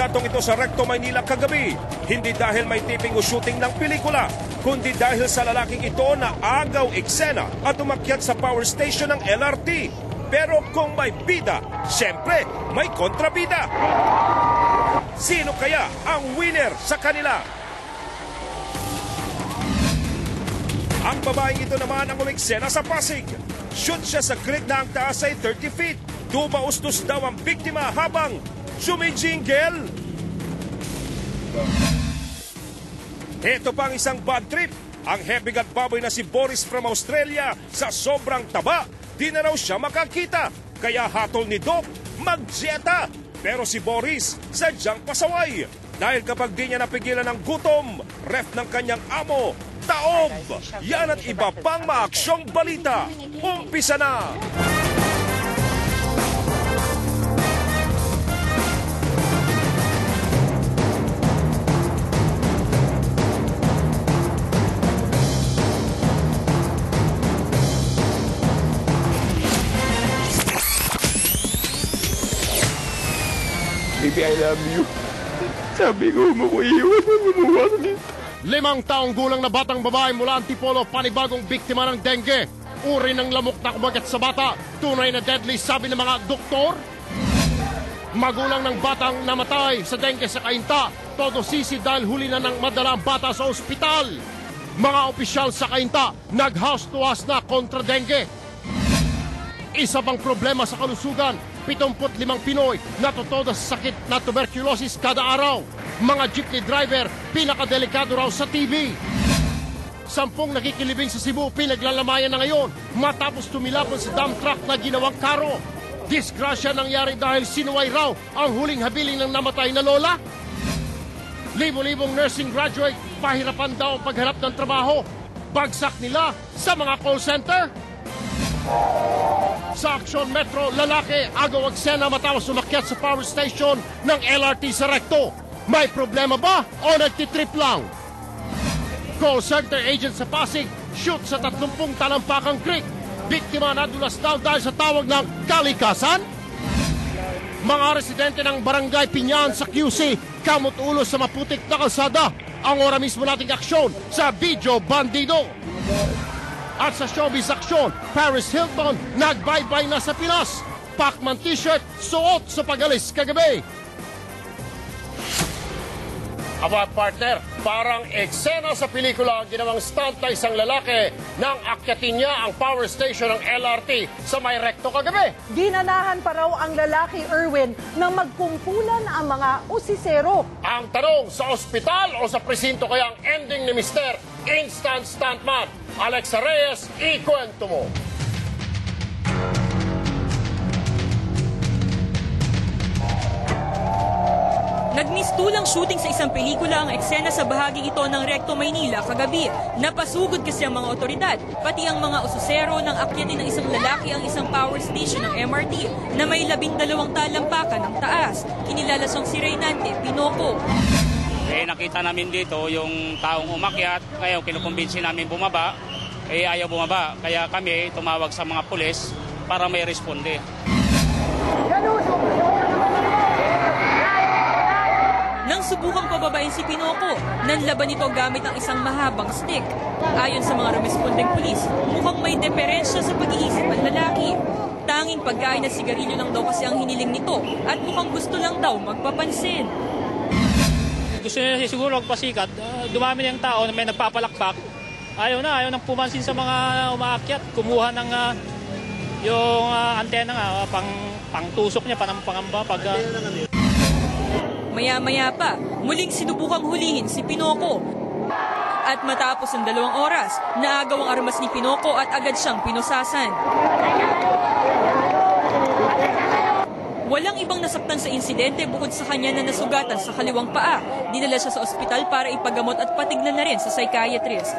gatong ito sa Recto, Maynila kagabi. Hindi dahil may taping o shooting ng pelikula, kundi dahil sa lalaking ito na agaw eksena at umakyat sa power station ng LRT. Pero kung may bida, siyempre may kontrabida. Sino kaya ang winner sa kanila? Ang babaeng ito naman ang umeksena sa Pasig. Shoot siya sa creek na ang taas ay 30 feet. Dumaustos daw ang biktima habang sumijingle. Ito pang isang bad trip. Ang hebigat baboy na si Boris from Australia, sa sobrang taba, di na raw siya makakita. Kaya hatol ni Doc, magjeta. Pero si Boris, sadyang pasaway. Dahil kapag di niya napigilan ng gutom, ref ng kanyang amo, taob. Yan at iba pang maaksyong balita. Umpisa na! Baby, I love you. Sabi ko, iiwan mo lumuwas dito. 5 taong gulang na batang babae mula Antipolo, panibagong biktima ng dengue. Uri ng lamok na kumagat sa bata, tunay na deadly sabi ng mga doktor. Magulang ng batang namatay sa dengue sa Cainta, todo sisi dahil huli na ng madala ang bata sa ospital. Mga opisyal sa Cainta, nag-house to house na kontra dengue. Isa pang problema sa kalusugan, 75 Pinoy natutodo sa sakit na tuberculosis kada araw. Mga jeepney driver, pinakadelikado raw sa TV. 10 nakikilibing sa Cebu, pinaglalamayan na ngayon matapos tumilapon sa dump truck na ginawang karo. Disgrasya nangyari dahil sinuway raw ang huling habiling ng namatay na lola. Libo-libong nursing graduate, pahirapan daw ang paghanap ng trabaho. Bagsak nila sa mga call center. Sa Aksyon Metro, lalaki agaw eksena matapos umakyat sa power station ng LRT sa Recto. May problema ba o nagtitrip lang? Call center agent sa Pasig, shoot sa 30 Talampakang Creek. Biktima nadulas daw dahil sa tawag ng kalikasan. Mga residente ng Barangay Pinyan sa QC, kamot ulo sa maputik na kalsada. Ang ora mismo nating aksyon sa Video Bandido. At sa showbiz aksyon, Paris Hilton nagbaybay na sa Pinas. Pacman t-shirt, suot sa pag-alis kagabi. Aba partner, parang eksena sa pelikula ang ginawang stunt na isang lalaki nang akyatin niya ang power station ng LRT sa may Recto kagabi. Ginanahan pa raw ang lalaki Erwin nang magkumpulan ang mga usisero. Ang tanong, sa ospital o sa presinto kaya ang ending ni Mr. Instant Stuntman? Alexa Reyes, ikwento mo. Nagmistulang shooting sa isang pelikula ang eksena sa bahaging ito ng Recto, Maynila kagabi. Napasugod kasi ang mga otoridad, pati ang mga ususero ng akyatin ng isang lalaki ang isang power station ng MRT na may 12 talampakan ng taas. Kinilala siyang si Reynante Pinoco. Nakita namin dito yung taong umakyat, ngayon kinukumbinsi namin bumaba, ayaw bumaba. Kaya kami tumawag sa mga pulis para may responde. Nang subukang pababain si Pinoco, nanlaban ito gamit ang isang mahabang stick. Ayon sa mga rumespondeng pulis, mukhang may deperensya sa pag-iisip ang lalaki. Tanging pagkain na sigarilyo lang daw kasi ang hiniling nito at mukhang gusto lang daw magpapansin. Gusto niya siguro magpasikat, dumami ng tao na may nagpapalakpak. Ayaw nang pumansin sa mga umaakyat. Kumuha ng yung antena nga, pang-tusok niya, pangamba. Maya-maya pa, muling sinubukang hulihin si Pinoco. At matapos ng 2 oras, naagaw ang armas ni Pinoco at agad siyang pinusasan. Walang ibang nasaktan sa insidente bukod sa kanya na nasugatan sa kaliwang paa. Dinala siya sa ospital para ipagamot at patignan na rin sa psychiatrist.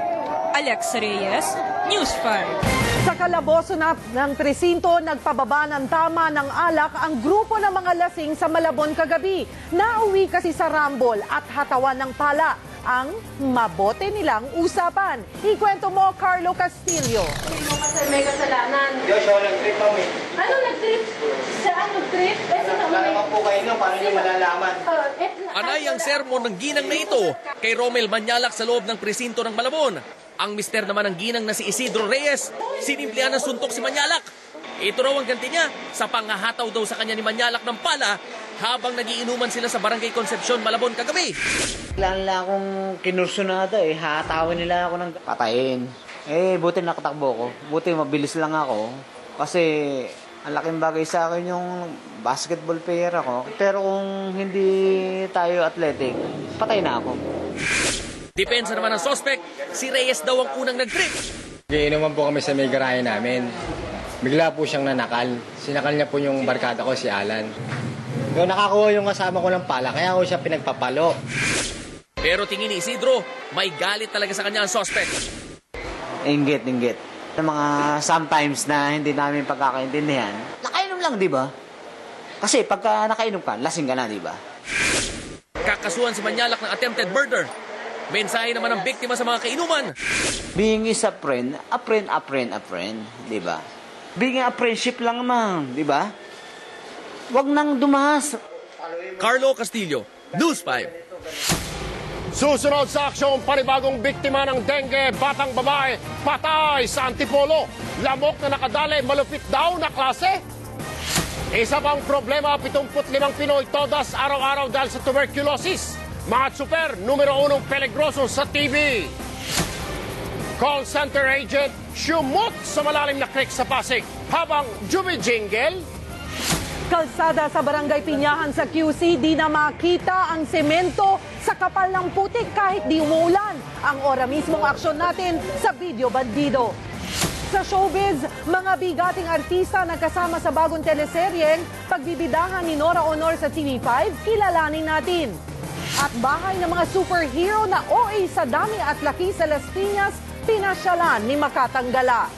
Alexa Reyes, News 5. Sa kalaboso ng presinto, nagpababa ng tama ng alak ang grupo ng mga lasing sa Malabon kagabi. Nauwi kasi sa rambol at hatawan ng pala ang mabote nilang usapan. Ikwento mo, Carlo Castillo. May kasalanan. yan. Joshua, nag-trip kami. Ano nag-trip? Saan nag-trip? Wala naman po kayo nyo, paano nyo malalaman? Anay ang sermon ng ginang na ito kay Romel Manyalak sa loob ng presinto ng Malabon. Ang mister naman ng ginang na si Isidro Reyes, sinimplihan ng suntok si Manyalak. Ito raw ang ganti niya sa panghahataw daw sa kanya ni Manyalak ng pala habang nagiinuman sila sa Barangay Concepcion, Malabon kagabi. Kailan lang akong kinursunada hatawin nila ako ng patayin. Buti nakatakbo ko. Buti mabilis lang ako. Kasi ang laking bagay sa akin yung basketball player ako. Pero kung hindi tayo athletic, patay na ako. Depensa naman ng sospek, si Reyes daw ang unang nag-trip. Iinuman po kami sa may garahe namin. Bigla po siyang nanakal. Sinakal niya po yung barkada ko, si Alan. Yung nakakuha yung kasama ko ng pala, kaya ako siya pinagpapalo. Pero tingin ni Isidro, may galit talaga sa kanya ang sospek. Inggit. Sa mga sometimes na hindi namin pagkakaintindihan, nakainom lang, di ba? Kasi pagka nakainom ka, lasing ka na, di ba? Kakasuhan si Manyalak ng attempted murder. Mensahe naman ng biktima sa mga kainuman. Being is a friend, di ba? Being a friendship lang naman, di ba? Huwag nang dumahas. Carlo Castillo, News 5. Susunod sa aksyong panibagong biktima ng dengue, batang babae, patay sa Antipolo. Lamok na nakadali, malupit daw na klase. Isa pang problema, 75 Pinoy todas araw-araw dahil sa tuberculosis. Mga super, numero 1 peligroso sa TV. Call center agent, sumot sa malalim na creek sa Pasig habang jumijingle. Kalsada sa Barangay Pinyahan sa QC, di na makita ang semento sa kapal ng putik kahit di umuulan. Ang ora mismong aksyon natin sa Video Bandido. Sa showbiz, mga bigating artista na kasama sa bagong teleseryeng pagbibidahan ni Nora Honor sa TV5, kilalanin natin. At bahay ng mga superhero na OA sa dami at laki sa Las Piñas, pinasyalan ni Makatang Gala.